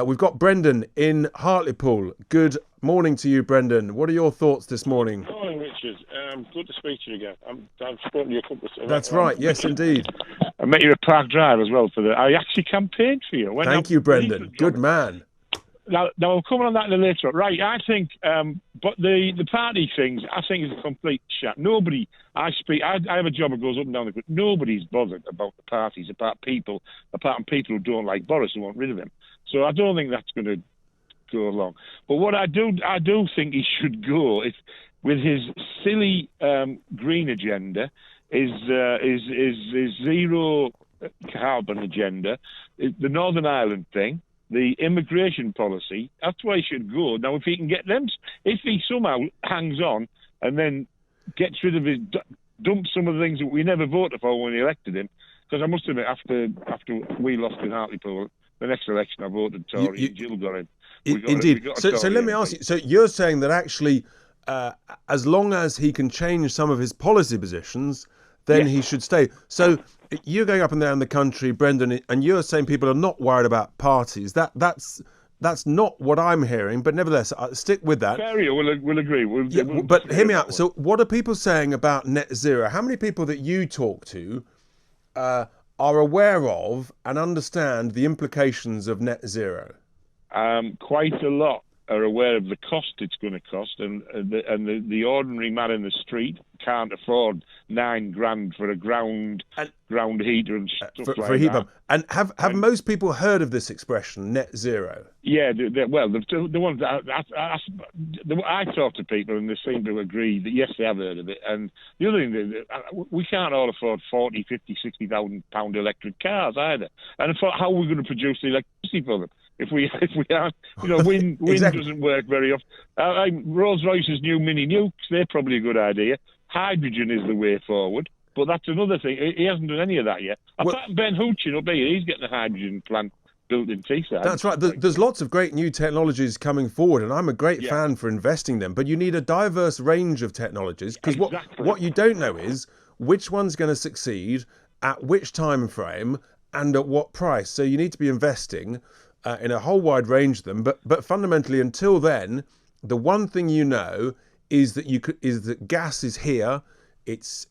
We've got Brendan in Hartlepool. Good morning to you, Brendan. What are your thoughts this morning? Morning, Richard. Good to speak to you again. I've spoken to you a couple of times. That's right. Yes, indeed. I met you at Park Drive as well. I actually campaigned for you. Thank you, Brendan. Good man. Now I'm coming on that in a later on. Right, I think, but the party things, I think is a complete chat. Nobody, I have a job that goes up and down the country. Nobody's bothered about the parties, apart from people who don't like Boris and want rid of him. So I don't think that's going to go along. But what I do think he should go is with his silly green agenda, his zero carbon agenda, the Northern Ireland thing, the immigration policy. That's where he should go. Now, if he can get them, if he somehow hangs on and then gets rid of dumps some of the things that we never voted for when we elected him, because I must admit, after we lost in Hartlepool, the next election I voted Tory, and Jill got in. Indeed. So let me ask you, so you're saying that actually, as long as he can change some of his policy positions, then he should stay. So you're going up and down the country, Brendan, and you're saying people are not worried about parties. That's not what I'm hearing, but nevertheless, stick with that. We'll agree. But hear me out. So what are people saying about net zero? How many people that you talk to are aware of and understand the implications of net zero? Quite a lot are aware of the cost it's going to cost, and the ordinary man in the street can't afford $9,000 for a ground heater and stuff for a heat pump. And have most people heard of this expression, net zero? Yeah, the ones that I talk to people, and they seem to agree that yes, they have heard of it. And the other thing, we can't all afford 40, 50, 60,000 pound electric cars either. And how are we going to produce the electricity for them? If we aren't, wind exactly. Doesn't work very often. Rolls-Royce's new mini nukes, they're probably a good idea. Hydrogen is the way forward, but that's another thing. He hasn't done any of that yet. Apart from Ben Hoochin up here, he's getting a hydrogen plant built in Teesside. That's right. There's lots of great new technologies coming forward, and I'm a great fan for investing them. But you need a diverse range of technologies, because what you don't know is which one's going to succeed, at which time frame, and at what price. So you need to be investing in a whole wide range of them, but fundamentally, until then, the one thing you know is that gas is here. It's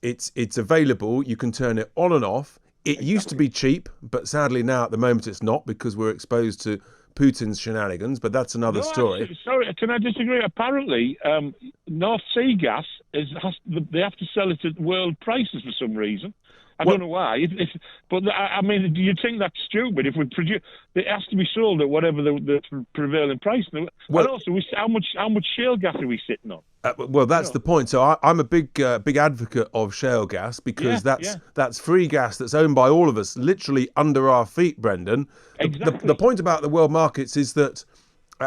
available. You can turn it on and off. It used to be cheap, but sadly now at the moment it's not, because we're exposed to Putin's shenanigans. But that's another story. Sorry, can I disagree? Apparently, North Sea gas they have to sell it at world prices for some reason. I don't know why. But I mean, do you think that's stupid? If we produce, it has to be sold at whatever the prevailing price. And also, how much shale gas are we sitting on? Well, that's the point. So I'm a big advocate of shale gas, because that's free gas that's owned by all of us, literally under our feet, Brendan. Exactly. The point about the world markets is that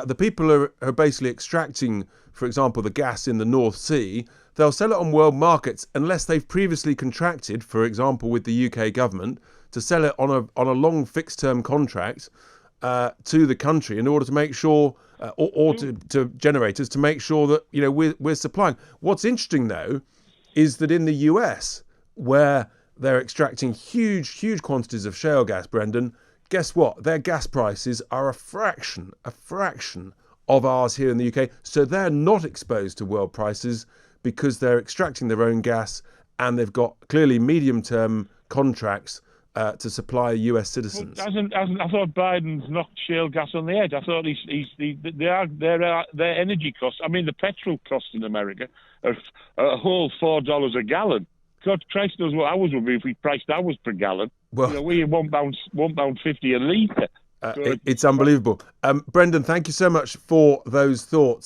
the people who are basically extracting, for example, the gas in the North Sea. They'll sell it on world markets unless they've previously contracted, for example, with the UK government, to sell it on a long fixed-term contract to the country in order to make sure, or to generators to make sure that we're supplying. What's interesting though is that in the US, where they're extracting huge quantities of shale gas, Brendan, guess what? Their gas prices are a fraction of ours here in the UK. So they're not exposed to world prices, because they're extracting their own gas, and they've got clearly medium-term contracts to supply US citizens. I thought Biden's knocked shale gas on the head. I thought their energy costs. I mean, the petrol costs in America are a whole $4 a gallon. God Christ knows what ours would be if we priced ours per gallon. Well, we are £1.50 a litre. It's unbelievable. Brendan, thank you so much for those thoughts.